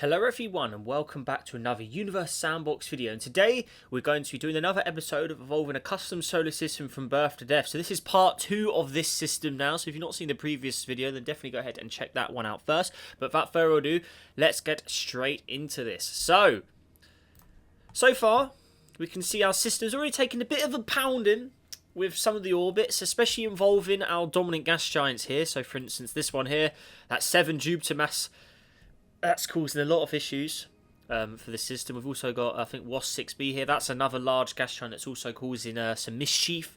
Hello everyone and welcome back to another Universe Sandbox video, and today we're going to be doing another episode of evolving a custom solar system from birth to death. So this is part 2 of this system now, so if you've not seen the previous video then definitely go ahead and check that one out first. But without further ado, let's get straight into this. So far we can see our system's already taken a bit of a pounding with some of the orbits, especially involving our dominant gas giants here. So for instance this one here, that 7 Jupiter mass, that's causing a lot of issues for the system. We've also got, I think, WASP 6b here. That's another large gas giant that's also causing some mischief.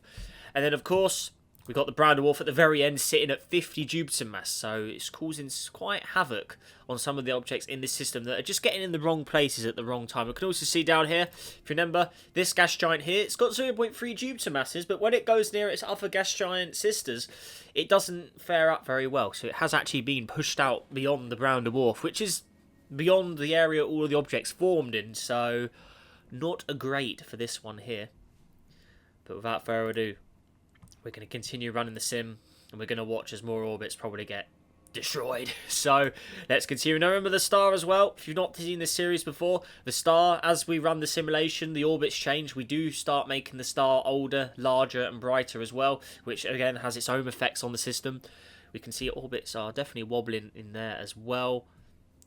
And then, of course, we've got the brown dwarf at the very end sitting at 50 Jupiter mass. So it's causing quite havoc on some of the objects in this system that are just getting in the wrong places at the wrong time. We can also see down here, if you remember, this gas giant here, it's got 0.3 Jupiter masses, but when it goes near its other gas giant sisters, it doesn't fare up very well. So it has actually been pushed out beyond the brown dwarf, which is beyond the area all of the objects formed in. So not a great for this one here. But without further ado, we're going to continue running the sim, and we're going to watch as more orbits probably get destroyed. So let's continue. Now remember the star as well. If you've not seen this series before, the star, as we run the simulation, the orbits change. We do start making the star older, larger and brighter as well, which again has its own effects on the system. We can see orbits are definitely wobbling in there as well.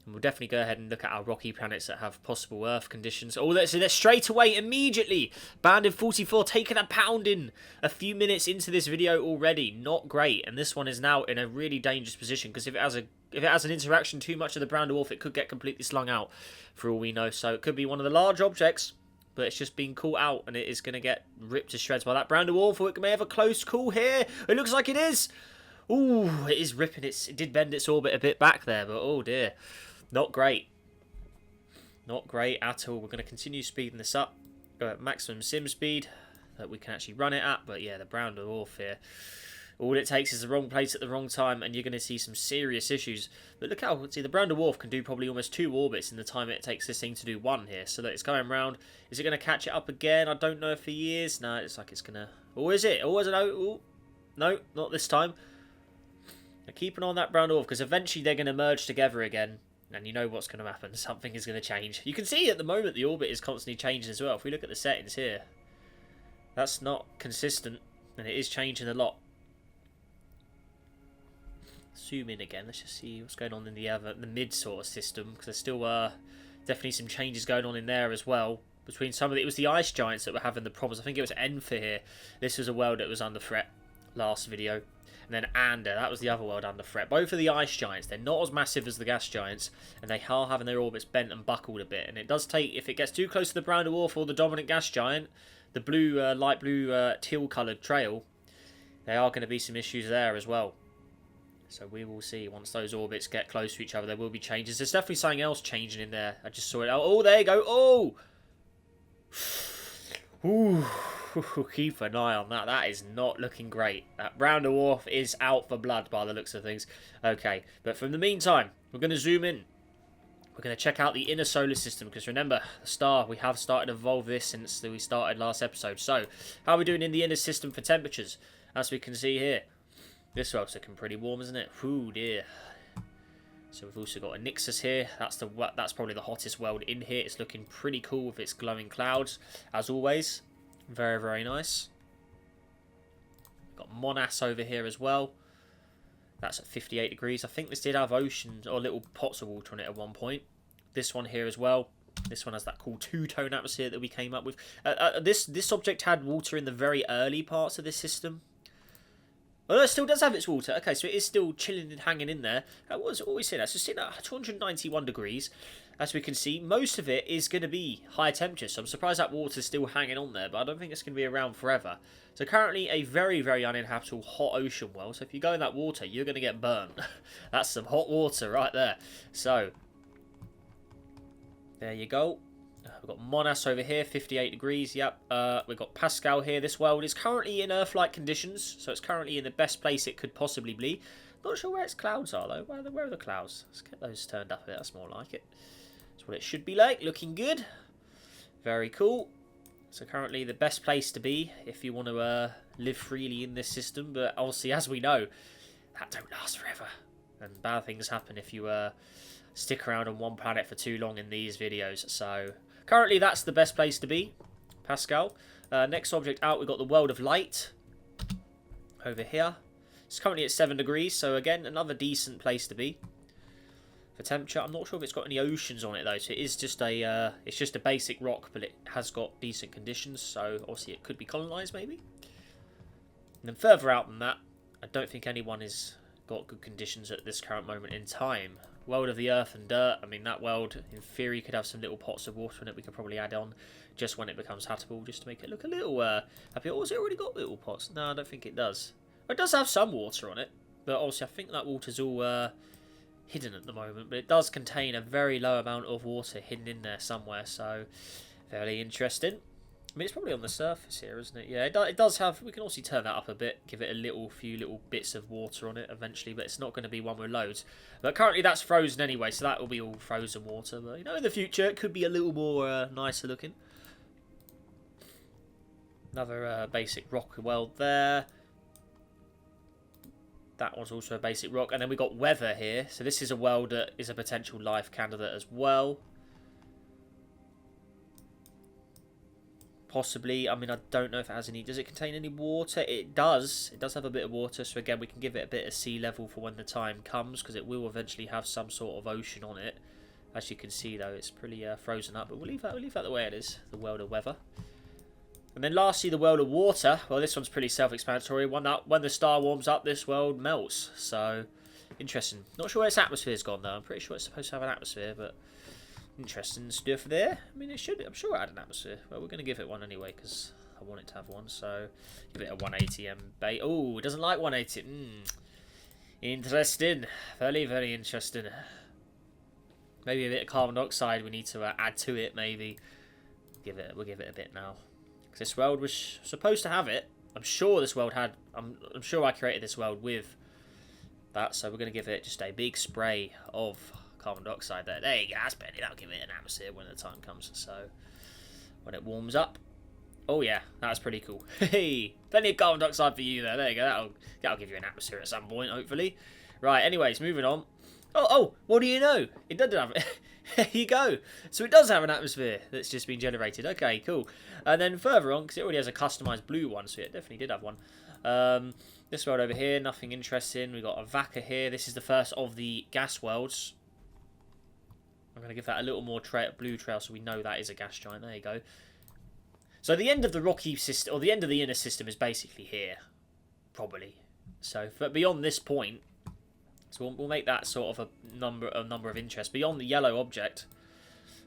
And we'll definitely go ahead and look at our rocky planets that have possible Earth conditions. Oh, let's straight away, immediately. Banded 44 taking a pounding a few minutes into this video already. Not great. And this one is now in a really dangerous position, because if it has an interaction too much of the brown dwarf, it could get completely slung out for all we know. So it could be one of the large objects, but it's just been caught out and it is going to get ripped to shreds by that brown dwarf. Or it may have a close call here. It looks like it is. Ooh, it is ripping it did bend its orbit a bit back there, but oh dear. Not great. Not great at all. We're going to continue speeding this up. Go at maximum sim speed that we can actually run it at. But yeah, the brown dwarf here, all it takes is the wrong place at the wrong time and you're going to see some serious issues. But look how, see, the brown dwarf can do probably almost 2 orbits in the time it takes this thing to do 1 here. So that it's going round. Is it going to catch it up again? I don't know if he is. No, it's like it's going to... Or is it? Or is it? Oh, no, not this time. Now keep an eye on that brown dwarf, because eventually they're going to merge together again. And you know what's going to happen. Something is going to change. You can see at the moment the orbit is constantly changing as well. If we look at the settings here, that's not consistent. And it is changing a lot. Zoom in again. Let's just see what's going on in the mid sort of system. Because there's still definitely some changes going on in there as well. Between some of it was the ice giants that were having the problems. I think it was Enfer here. This was a world that was under threat last video. And then Ander, that was the other world under threat. Both of the ice giants, they're not as massive as the gas giants, and they are having their orbits bent and buckled a bit. And it does take, if it gets too close to the brown dwarf or the dominant gas giant, the blue, light blue, teal coloured trail, there are going to be some issues there as well. So we will see once those orbits get close to each other, there will be changes. There's definitely something else changing in there. I just saw it. Oh, there you go. Oh! Ooh. Keep an eye on that. That is not looking great. That brown dwarf is out for blood by the looks of things. Okay, but from the meantime, we're going to zoom in. We're going to check out the inner solar system, because remember, the star, we have started to evolve this since we started last episode. So, how are we doing in the inner system for temperatures? As we can see here, this world's looking pretty warm, isn't it? Ooh, dear. So we've also got a Nixus here. That's probably the hottest world in here. It's looking pretty cool with its glowing clouds, as always. Very, very nice. Got Monass over here as well. That's at 58 degrees. I think this did have oceans or little pots of water on it at one point. This one here as well. This one has that cool 2-tone atmosphere that we came up with. This object had water in the very early parts of this system. Oh, no, it still does have its water. Okay, so it is still chilling and hanging in there. What was it always saying? That's just sitting at 291 degrees. As we can see, most of it is going to be high temperature. So I'm surprised that water's still hanging on there. But I don't think it's going to be around forever. So currently a very, very uninhabitable hot ocean world. So if you go in that water, you're going to get burned. That's some hot water right there. So, there you go. We've got Monass over here, 58 degrees, yep. We've got Pascal here. This world is currently in Earth-like conditions, so it's currently in the best place it could possibly be. Not sure where its clouds are, though. Where are the clouds? Let's get those turned up a bit. That's more like it. That's what it should be like. Looking good. Very cool. So currently the best place to be if you want to live freely in this system. But obviously, as we know, that don't last forever. And bad things happen if you stick around on one planet for too long in these videos. So currently that's the best place to be, Pascal. Next object out, we've got the World of Light over here. It's currently at 7 degrees, so again, another decent place to be for temperature. I'm not sure if it's got any oceans on it though, so it is just a it's just a basic rock, but it has got decent conditions, so obviously it could be colonized maybe. And then further out than that, I don't think anyone has got good conditions at this current moment in time. World of the Earth and Dirt, I mean that world in theory could have some little pots of water in it we could probably add on just when it becomes habitable, just to make it look a little happy. Oh, has it already got little pots? No, I don't think it does. It does have some water on it, but obviously I think that water's all hidden at the moment, but it does contain a very low amount of water hidden in there somewhere, so fairly interesting. I mean, it's probably on the surface here, isn't it? Yeah, it does have... We can also turn that up a bit, give it a few little bits of water on it eventually, but it's not going to be one with loads. But currently that's frozen anyway, so that will be all frozen water. But, you know, in the future it could be a little more nicer looking. Another basic rock world there. That one's also a basic rock. And then we've got weather here. So this is a world that is a potential life candidate as well. Possibly. I mean, I don't know if it has any... Does it contain any water? It does. It does have a bit of water. So again, we can give it a bit of sea level for when the time comes, because it will eventually have some sort of ocean on it. As you can see, though, it's pretty frozen up. But we'll leave that the way it is. The world of weather. And then lastly, the world of water. Well, this one's pretty self-explanatory. When the star warms up, this world melts. So, interesting. Not sure where its atmosphere's gone, though. I'm pretty sure it's supposed to have an atmosphere, but... Interesting stuff there. I mean, it should. I'm sure it had an atmosphere. Well, we're going to give it one anyway, because I want it to have one. So, give it a 180 bait. Oh, it doesn't like 180. Interesting. Very, very interesting. Maybe a bit of carbon dioxide we need to add to it, maybe. We'll give it a bit now. Because this world was supposed to have it. I'm sure this world had... I'm sure I created this world with that. So, we're going to give it just a big spray of... carbon dioxide there. There you go, that's better. That'll give it an atmosphere when the time comes. So, when it warms up. Oh yeah, that's pretty cool. Hey, plenty of carbon dioxide for you there. There you go. That'll give you an atmosphere at some point, hopefully. Right, anyways, moving on. Oh, what do you know? It does have it. There you go. So it does have an atmosphere that's just been generated. Okay, cool. And then further on, because it already has a customized blue one, so it definitely did have one. This world over here, nothing interesting. We've got a Vaca here. This is the first of the gas worlds. I'm going to give that a little more blue trail so we know that is a gas giant. There you go. So the end of the rocky system, or the end of the inner system, is basically here. Probably. So but beyond this point, so we'll make that sort of a number of interest. Beyond the yellow object,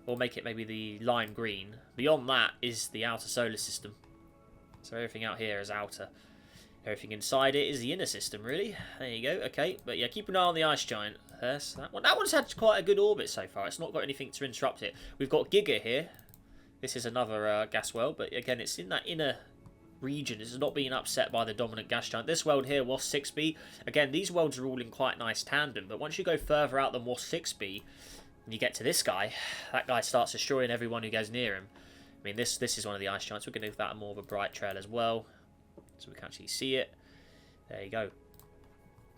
we'll make it maybe the lime green. Beyond that is the outer solar system. So everything out here is outer. Everything inside it is the inner system, really. There you go. Okay, but yeah, keep an eye on the ice giant. Yes, that one's had quite a good orbit so far. It's not got anything to interrupt it. We've got Giga here. This is another gas world, but again, it's in that inner region. It's not being upset by the dominant gas giant. This world here, WASP 6b. Again, these worlds are all in quite nice tandem, but once you go further out than WASP 6b, and you get to this guy, that guy starts destroying everyone who goes near him. I mean, this is one of the ice giants. We're going to give that more of a bright trail as well, so we can actually see it. There you go.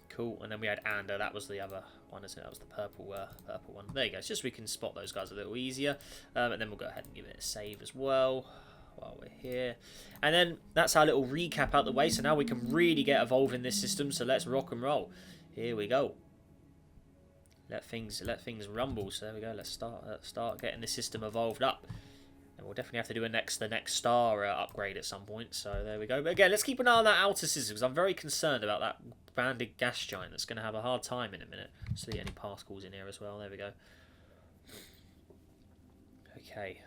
Cool. And then we had Ander. That was the other one, isn't it? That was the purple one. There you go. It's just we can spot those guys a little easier. And then we'll go ahead and give it a save as well while we're here. And then that's our little recap out the way. So now we can really get involved in this system. So let's rock and roll. Here we go. Let things rumble. So there we go. Let's start getting the system evolved up. And we'll definitely have to do the next star upgrade at some point. So there we go. But again, let's keep an eye on that outer system, because I'm very concerned about that banded gas giant that's going to have a hard time in a minute. See any particles in here as well. There we go. Okay.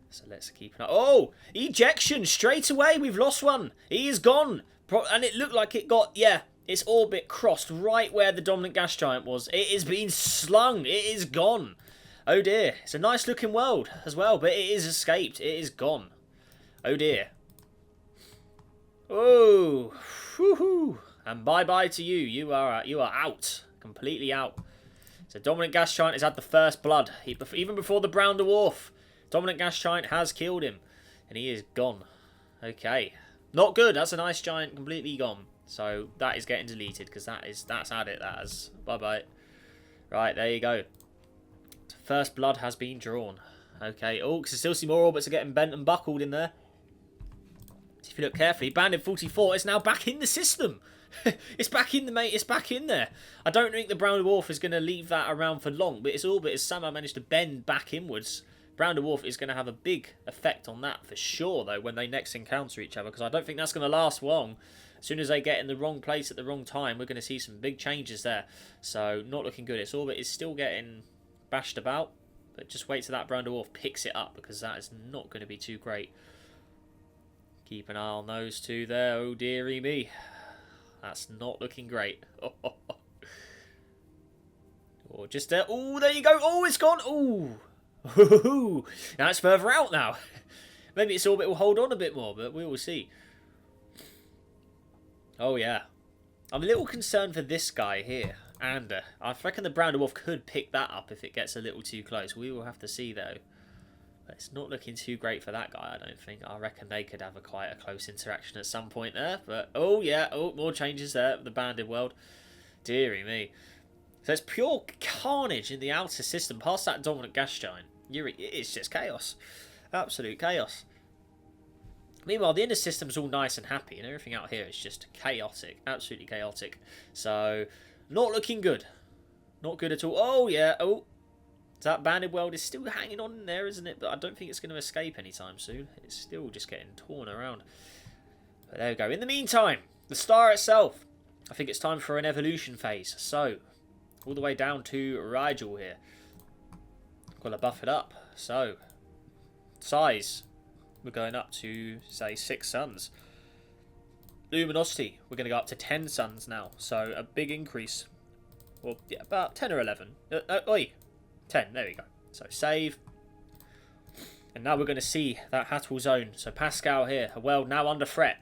So let's keep an eye. Oh! Ejection! Straight away! We've lost one! He is gone! And it looked like it got... Yeah. Its orbit crossed right where the dominant gas giant was. It is being slung! It is gone! Oh dear, it's a nice looking world as well, but it is escaped. It is gone. Oh dear. Oh, woohoo! And bye bye to you. You are out, completely out. So dominant gas giant has had the first blood. Even before the brown dwarf, dominant gas giant has killed him, and he is gone. Okay, not good. That's an ice giant completely gone. So that is getting deleted, because that's had it. That is bye bye. Right, there you go. First blood has been drawn. Okay. Oh, because I still see more orbits are getting bent and buckled in there. If you look carefully, Bandit 44 is now back in the system. It's back in the mate. It's back in there. I don't think the Brown Dwarf is going to leave that around for long, but its orbit has somehow managed to bend back inwards. Brown Dwarf is going to have a big effect on that for sure, though, when they next encounter each other, because I don't think that's going to last long. As soon as they get in the wrong place at the wrong time, we're going to see some big changes there. So, not looking good. Its orbit is still getting bashed about, but just wait till that Brown Dwarf picks it up, because that is not going to be too great. Keep an eye on those two there. Oh, dearie me. That's not looking great. Or just there. Oh, there you go. Oh, it's gone. Oh. Now it's further out now. Maybe its orbit will hold on a bit more, but we will see. Oh, yeah. I'm a little concerned for this guy here. And I reckon the Brown Dwarf could pick that up if it gets a little too close. We will have to see, though. But it's not looking too great for that guy, I don't think. I reckon they could have quite a close interaction at some point there. But, oh, yeah. Oh, more changes there. The banded world. Deary me. So it's pure carnage in the outer system. Past that dominant gas giant. It's just chaos. Absolute chaos. Meanwhile, the inner system's all nice and happy. And everything out here is just chaotic. Absolutely chaotic. So, not looking good. Not good at all. Oh, yeah. Oh. That banded world is still hanging on in there, isn't it? But I don't think it's going to escape anytime soon. It's still just getting torn around. But there we go. In the meantime, the star itself. I think it's time for an evolution phase. So, all the way down to Rigel here. Got to buff it up. So, size. We're going up to, say, 6 suns. Luminosity. We're going to go up to 10 suns now. So, a big increase. Well, yeah, about 10 or 11. Oi. 10, there we go. So save. And now we're going to see that Hatwell zone. So Pascal here, a world now under threat.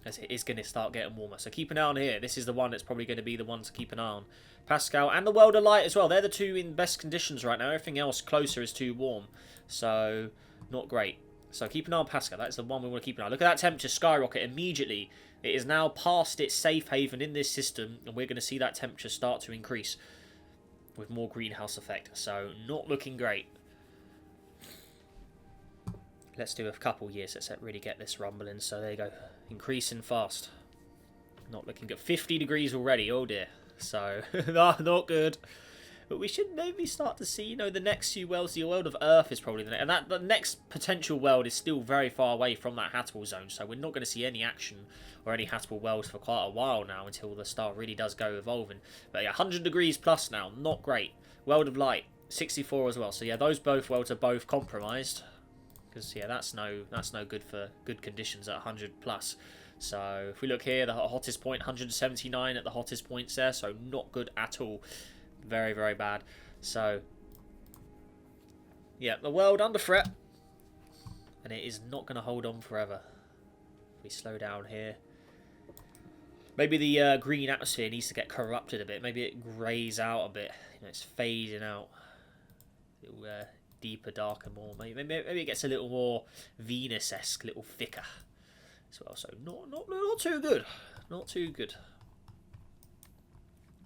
As it is going to start getting warmer. So keep an eye on here. This is the one that's probably going to be the one to keep an eye on. Pascal and the world of light as well. They're the two in best conditions right now. Everything else closer is too warm. So not great. So keep an eye on Pascal. That's the one we want to keep an eye on. Look at that temperature skyrocket immediately. It is now past its safe haven in this system. And we're going to see that temperature start to increase. With more greenhouse effect, so not looking great. Let's do a couple years. Let's really get this rumbling. So there you go, increasing fast. Not looking good. 50 degrees already. Oh dear. So not good. But we should maybe start to see, you know, the next few worlds. The world of Earth is probably the next, and the next potential world is still very far away from that Hatwell zone. So we're not going to see any action or any Hatwell worlds for quite a while now until the star really does go evolving. But yeah, 100 degrees plus now, not great. World of Light, 64 as well. So yeah, those both worlds are both compromised because yeah, that's no good for good conditions at 100 plus. So if we look here, the hottest point, 179 at the hottest points there. So not good at all. Very, very bad. So yeah, the world under threat, and it is not going to hold on forever. If we slow down here. Maybe the green atmosphere needs to get corrupted a bit. Maybe it greys out a bit. You know, it's fading out. A little deeper, darker, more. Maybe it gets a little more Venus-esque, a little thicker as well. So not too good. Not too good.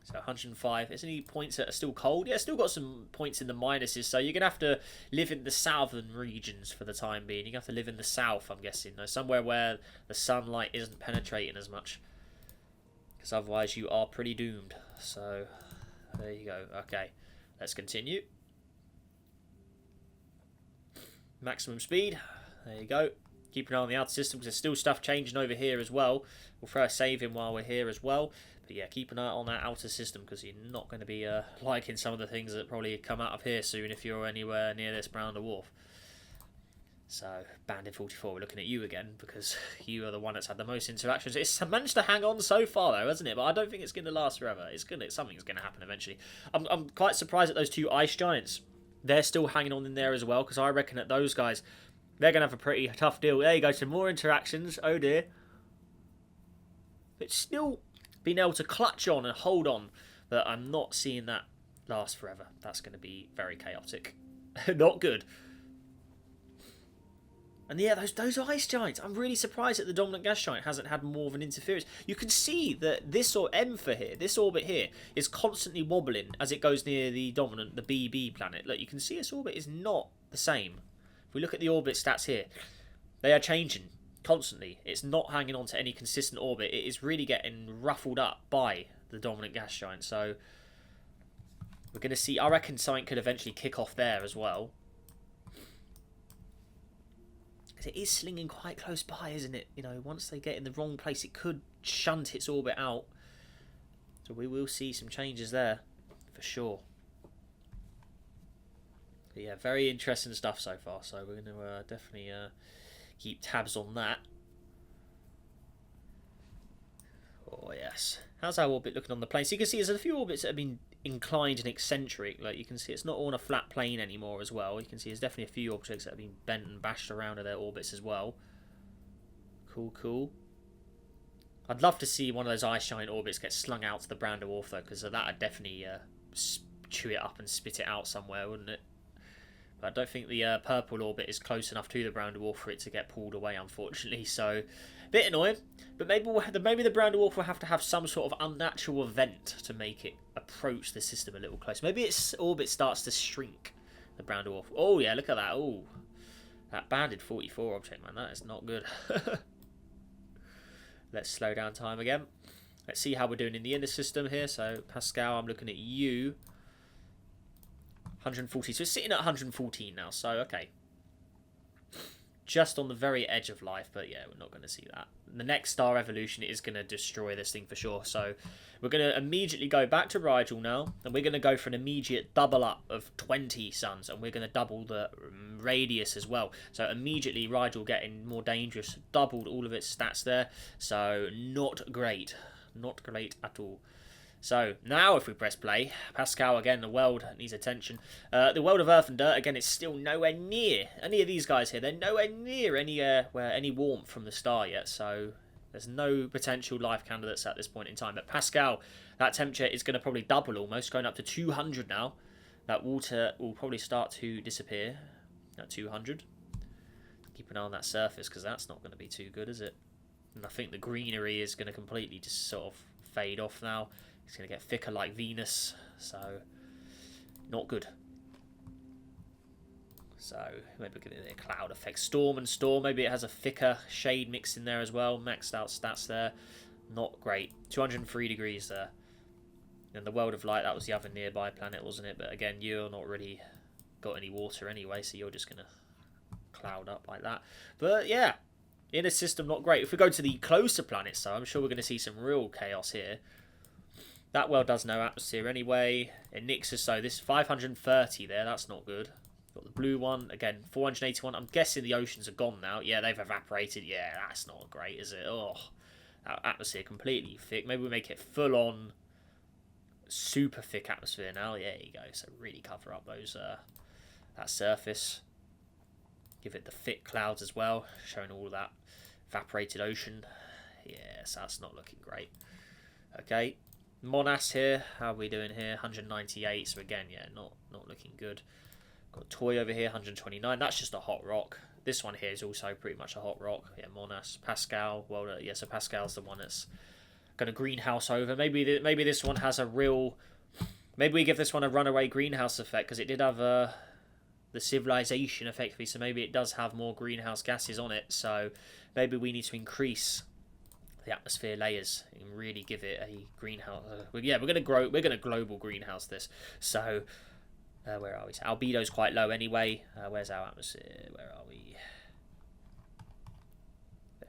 So 105. Is any points that are still cold? Yeah, still got some points in the minuses. So you're going to have to live in the southern regions for the time being. You're going to have to live in the south, I'm guessing. Somewhere where the sunlight isn't penetrating as much. Because otherwise you are pretty doomed. So there you go. Okay, let's continue. Maximum speed. There you go. Keep an eye on the outer system because there's still stuff changing over here as well. We'll throw a save in while we're here as well. But yeah, keep an eye on that outer system because you're not going to be liking some of the things that probably come out of here soon if you're anywhere near this Brown Dwarf. So, Bandit 44, we're looking at you again because you are the one that's had the most interactions. It's managed to hang on so far though, hasn't it? But I don't think it's going to last forever. Something's going to happen eventually. I'm quite surprised at those two ice giants. They're still hanging on in there as well because I reckon that those guys, they're going to have a pretty tough deal. There you go, some more interactions. Oh dear. But still being able to clutch on and hold on, but I'm not seeing that last forever. That's going to be very chaotic. Not good. And yeah, those ice giants. I'm really surprised that the dominant gas giant hasn't had more of an interference. You can see that this this orbit here, is constantly wobbling as it goes near the dominant, the BB planet. Look, you can see its orbit is not the same. If we look at the orbit stats here, they are changing constantly. It's not hanging on to any consistent orbit. It is really getting ruffled up by the dominant gas giant. So we're going to see, I reckon something could eventually kick off there as well. It is slinging quite close by, isn't it? You know, once they get in the wrong place, it could shunt its orbit out. So we will see some changes there, for sure. But yeah, very interesting stuff so far. So we're going to definitely keep tabs on that. Oh, yes. How's our orbit looking on the plane? So you can see there's a few orbits that have been inclined and eccentric. Like you can see it's not on a flat plane anymore as well. You can see there's definitely a few objects that have been bent and bashed around in their orbits as well. Cool, cool. I'd love to see one of those ice giant orbits get slung out to the Brando Wharf though, because that would definitely chew it up and spit it out somewhere, wouldn't it? But I don't think the purple orbit is close enough to the Brando Wharf for it to get pulled away, unfortunately. So, a bit annoying. But maybe the Brando Wharf will have to have some sort of unnatural event to make it approach the system a little closer. Maybe its orbit starts to shrink, the Brando Wharf. Oh, yeah, look at that. Oh, that banded 44 object, man. That is not good. Let's slow down time again. Let's see how we're doing in the inner system here. So, Pascal, I'm looking at you. 140. So it's sitting at 114 now. So, okay. Just on the very edge of life. But yeah, we're not going to see that. The next star evolution is going to destroy this thing for sure. So we're going to immediately go back to Rigel now. And we're going to go for an immediate double up of 20 suns. And we're going to double the radius as well. So immediately Rigel getting more dangerous. Doubled all of its stats there. So not great. Not great at all. So, now if we press play, Pascal, again, the world needs attention. The world of Earth and Dirt, again, is still nowhere near any of these guys here. They're nowhere near any warmth from the star yet, so there's no potential life candidates at this point in time. But Pascal, that temperature is going to probably double almost, going up to 200 now. That water will probably start to disappear at 200. Keep an eye on that surface, because that's not going to be too good, is it? And I think the greenery is going to completely just sort of fade off now. It's going to get thicker like Venus, so not good. So maybe we're getting a cloud effect. Storm and storm, maybe it has a thicker shade mixed in there as well. Maxed out stats there, not great. 203 degrees there. And the world of light, that was the other nearby planet, wasn't it? But again, you're not really got any water anyway, so you're just going to cloud up like that. But yeah, inner system not great. If we go to the closer planets, so I'm sure we're going to see some real chaos here. That world does no atmosphere anyway. Enixus, so this 530 there, that's not good. Got the blue one, again, 481. I'm guessing the oceans are gone now. Yeah, they've evaporated. Yeah, that's not great, is it? Oh, that atmosphere completely thick. Maybe we make it full on super thick atmosphere now. Yeah, there you go. So really cover up those that surface. Give it the thick clouds as well, showing all that evaporated ocean. Yes, that's not looking great. Okay. Monas here, how are we doing here? 198, so again, yeah, not looking good. Got Toy over here, 129. That's just a hot rock. This one here is also pretty much a hot rock. Yeah, Monas, Pascal. Well, yeah, so Pascal's the one that's going to greenhouse over. Maybe this one has a real. Maybe we give this one a runaway greenhouse effect because it did have the civilization effectively. So maybe it does have more greenhouse gases on it. So maybe we need to increase the atmosphere layers and really give it a greenhouse. Yeah, we're going to global greenhouse this. So where are we? So albedo's quite low anyway. Where's our atmosphere? Where are we?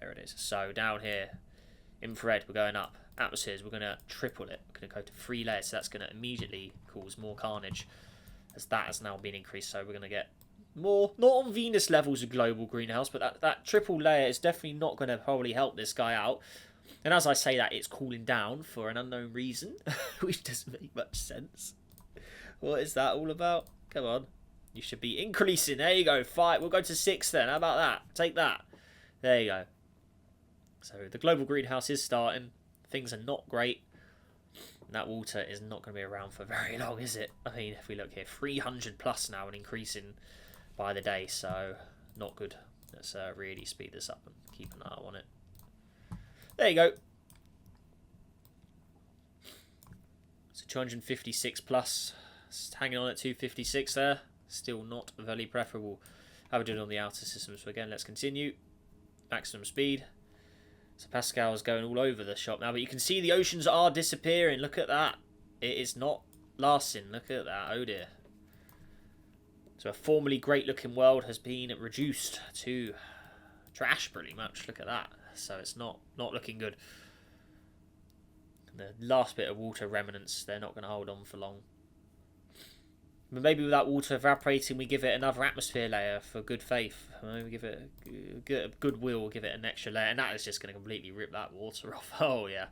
There it is. So down here, infrared, we're going up. Atmospheres, we're going to triple it. We're going to go to 3 layers. So that's going to immediately cause more carnage, as that has now been increased. So we're going to get more, not on Venus levels of global greenhouse, but that triple layer is definitely not going to probably help this guy out. And as I say that, it's cooling down for an unknown reason, which doesn't make much sense. What is that all about? Come on. You should be increasing. There you go. 5. We'll go to 6 then. How about that? Take that. There you go. So the global greenhouse is starting. Things are not great. And that water is not going to be around for very long, is it? I mean, if we look here, 300 plus now and increasing by the day, so not good. Let's really speed this up and keep an eye on it. There you go. So 256 plus. It's hanging on at 256 there. Still not very preferable. How we doing on the outer system? So again, let's continue. Maximum speed. So Pascal's going all over the shop now, but you can see the oceans are disappearing. Look at that. It is not lasting. Look at that. Oh dear. So a formerly great looking world has been reduced to trash pretty much. Look at that. So it's not looking good. The last bit of water remnants, they're not going to hold on for long. But maybe with that water evaporating, we give it another atmosphere layer for good faith. We give it a goodwill, give it an extra layer, and that is just going to completely rip that water off. Oh yeah.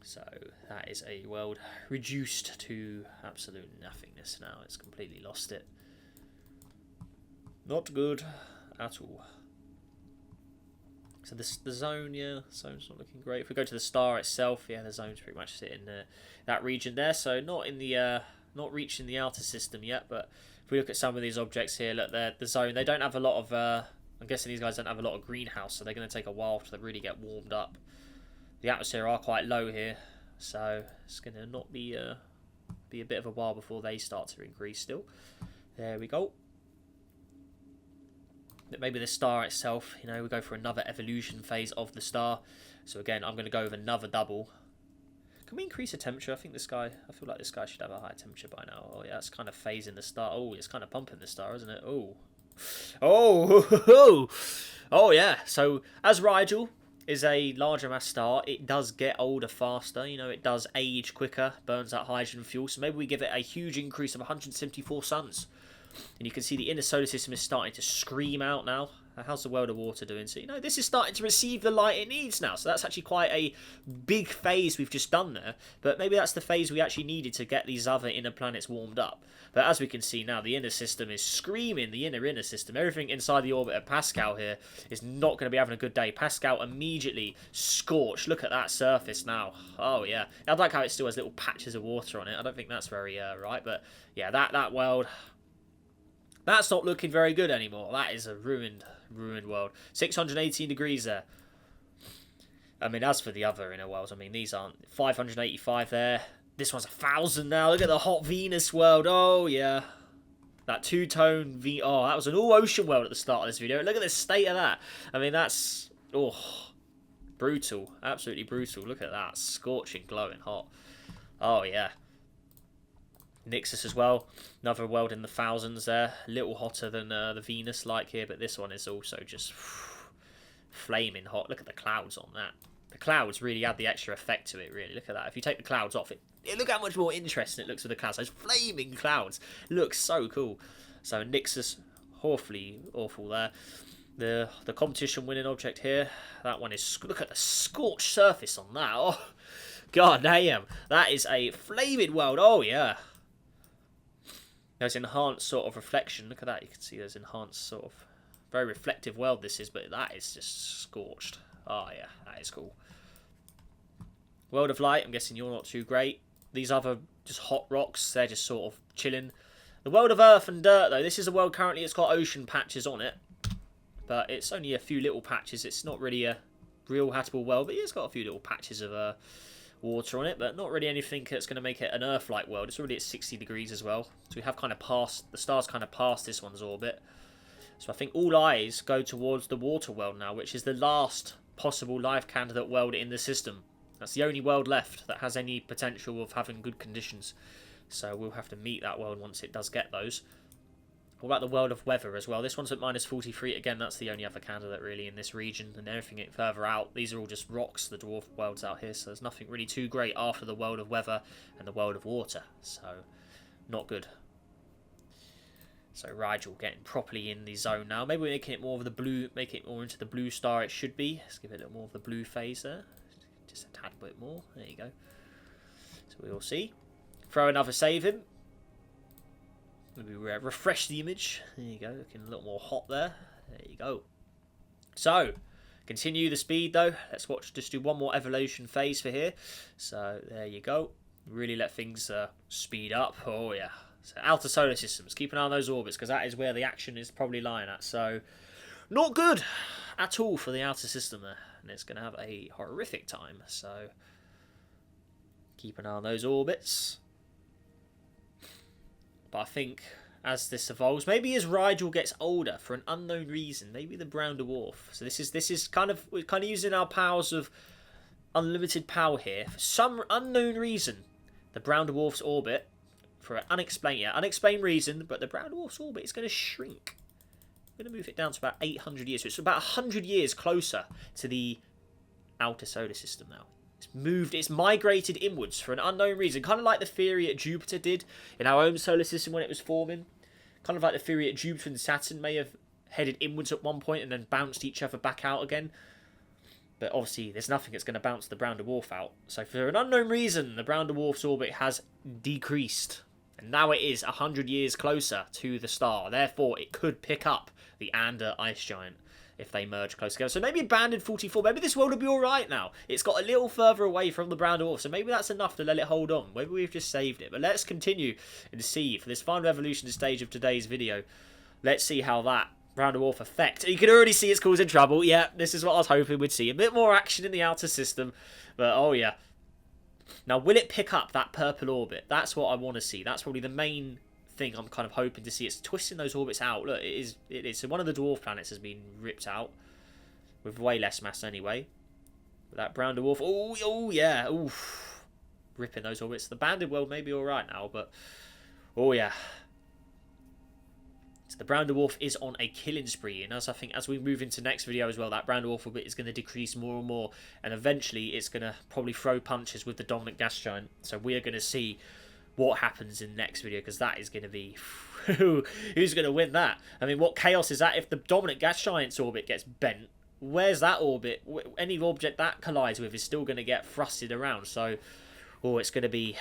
So that is a world reduced to absolute nothingness now. It's completely lost it. Not good at all. So the zone, yeah, the zone's not looking great. If we go to the star itself, yeah, the zone's pretty much sitting that region there. So not in the not reaching the outer system yet. But if we look at some of these objects here, look, the zone, they don't have a lot of. I'm guessing these guys don't have a lot of greenhouse, so they're going to take a while to really get warmed up. The atmosphere are quite low here, so it's going to not be a bit of a while before they start to increase. Still, there we go. Maybe the star itself, you know, we go for another evolution phase of the star. So again, I'm going to go with another double. Can we increase the temperature? I think this guy, I feel like this guy should have a higher temperature by now. Oh yeah, it's kind of phasing the star. Oh, it's kind of pumping the star, isn't it? Oh. Oh. Oh yeah. So as Rigel is a larger mass star, it does get older faster. You know, it does age quicker, burns out hydrogen fuel. So maybe we give it a huge increase of 174 suns. And you can see the inner solar system is starting to scream out now. How's the world of water doing? So, you know, this is starting to receive the light it needs now. So that's actually quite a big phase we've just done there. But maybe that's the phase we actually needed to get these other inner planets warmed up. But as we can see now, the inner system is screaming, the inner system. Everything inside the orbit of Pascal here is not going to be having a good day. Pascal immediately scorched. Look at that surface now. Oh, yeah. I like how it still has little patches of water on it. I don't think that's very right. But, yeah, that world... That's not looking very good anymore. That is a ruined world. 618 degrees there. I mean, as for the other inner worlds, I mean, these aren't 585 there. This one's 1,000 now. Look at the hot Venus world. Oh, yeah. That two-tone Oh, that was an all-ocean world at the start of this video. Look at the state of that. I mean, that's... Oh, brutal. Absolutely brutal. Look at that. Scorching, glowing hot. Oh, yeah. Nixus as well, another world in the thousands there, a little hotter than the Venus like here, but this one is also just flaming hot. Look at the clouds on that. The clouds really add the extra effect to it, really. Look at that. If you take the clouds off, look how much more interesting it looks with the clouds. Those flaming clouds. It looks so cool. So Nixus, awfully awful there. The competition winning object here, that one is, look at the scorched surface on that. Oh, god damn. That is a flaming world. Oh, yeah. There's enhanced sort of reflection. Look at that. You can see there's enhanced sort of very reflective world this is, but that is just scorched. Oh, yeah. That is cool. World of Light. I'm guessing you're not too great. These other just hot rocks, they're just sort of chilling. The World of Earth and Dirt, though. This is a world currently. It's got ocean patches on it. But it's only a few little patches. It's not really a real habitable world, but it's got a few little patches of water on it, but not really anything that's going to make it an Earth-like world. It's already at 60 degrees as well, so we have kind of passed, the star's kind of past this one's orbit. So I think all eyes go towards the water world now, which is the last possible life candidate world in the system. That's the only world left that has any potential of having good conditions. So we'll have to meet that world once it does get those. What about the world of weather as well? This one's at minus 43. Again, that's the only other candidate really in this region. And everything further out, these are all just rocks, the dwarf worlds out here. So there's nothing really too great after the world of weather and the world of water. So, not good. So Rigel getting properly in the zone now. Maybe we're making it more of the blue, make it more into the blue star it should be. Let's give it a little more of the blue phase there. Just a tad bit more. There you go. So we'll see. Throw another save in. Maybe refresh the image. There you go, looking a little more hot there. There you go. So, continue the speed though. Let's watch, just do one more evolution phase for here. So, there you go. Really let things speed up. Oh yeah. So outer solar systems. Keep an eye on those orbits, because that is where the action is probably lying at. So, not good at all for the outer system there. And it's going to have a horrific time. So, keep an eye on those orbits. But I think as this evolves, maybe as Rigel gets older for an unknown reason, maybe the brown dwarf. So this is we're kind of using our powers of unlimited power here for some unknown reason. The brown dwarf's orbit, for an unexplained reason, but the brown dwarf's orbit is going to shrink. We're going to move it down to about 800 years. So it's about 100 years closer to the outer solar system now. It's migrated inwards for an unknown reason. Kind of like the theory that Jupiter did in our own solar system when it was forming. Kind of like the theory that Jupiter and Saturn may have headed inwards at one point and then bounced each other back out again. But obviously, there's nothing that's going to bounce the brown dwarf out. So for an unknown reason, the brown dwarf's orbit has decreased. And now it is 100 years closer to the star. Therefore, it could pick up the Ander ice giant if they merge close together. So maybe Banded 44, maybe this world will be alright now. It's got a little further away from the brown dwarf, so maybe that's enough to let it hold on. Maybe we've just saved it. But let's continue and see, for this final evolution stage of today's video, let's see how that brown dwarf effect. You can already see it's causing trouble. Yeah, this is what I was hoping we'd see. A bit more action in the outer system. But, oh yeah. Now, will it pick up that purple orbit? That's what I want to see. That's probably the main thing I'm kind of hoping to see. It's twisting those orbits out. Look, it is. So one of the dwarf planets has been ripped out with way less mass anyway. But that brown dwarf, oh yeah, oof, ripping those orbits. The banded world may be all right now, but oh yeah. So the brown dwarf is on a killing spree, and as I think as we move into next video as well, that brown dwarf orbit is going to decrease more and more, and eventually it's going to probably throw punches with the dominant gas giant. So we are going to see what happens in the next video, because that is going to be who's going to win that. I mean, what chaos is that? If the dominant gas giant's orbit gets bent, where's that orbit? Any object that collides with is still going to get thrusted around. So it's going to be,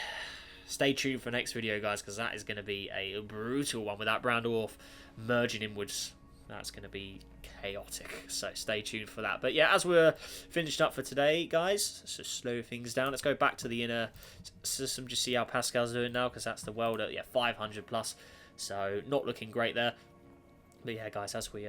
stay tuned for next video, guys, because that is going to be a brutal one with that brown dwarf merging inwards. That's going to be chaotic, so stay tuned for that. But yeah, as we're finished up for today, guys, let's just slow things down. Let's go back to the inner system, just see how Pascal's doing now, because that's the world at 500 plus, so not looking great there. But yeah, guys, as we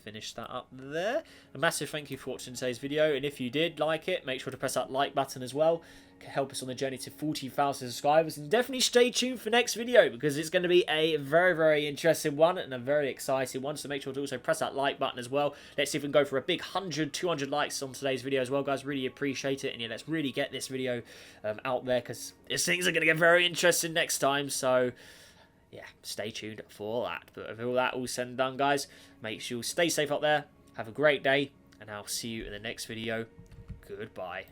finish that up there, a massive thank you for watching today's video, and if you did like it, make sure to press that like button as well. Help us on the journey to 40,000 subscribers, and definitely stay tuned for next video, because it's going to be a very, very interesting one and a very exciting one. So make sure to also press that like button as well. Let's see if we can go for a big 200 likes on today's video as well, guys. Really appreciate it, and yeah, let's really get this video out there, because these things are going to get very interesting next time. So yeah, stay tuned for that. But with all that all said and done, guys, make sure you stay safe out there. Have a great day, and I'll see you in the next video. Goodbye.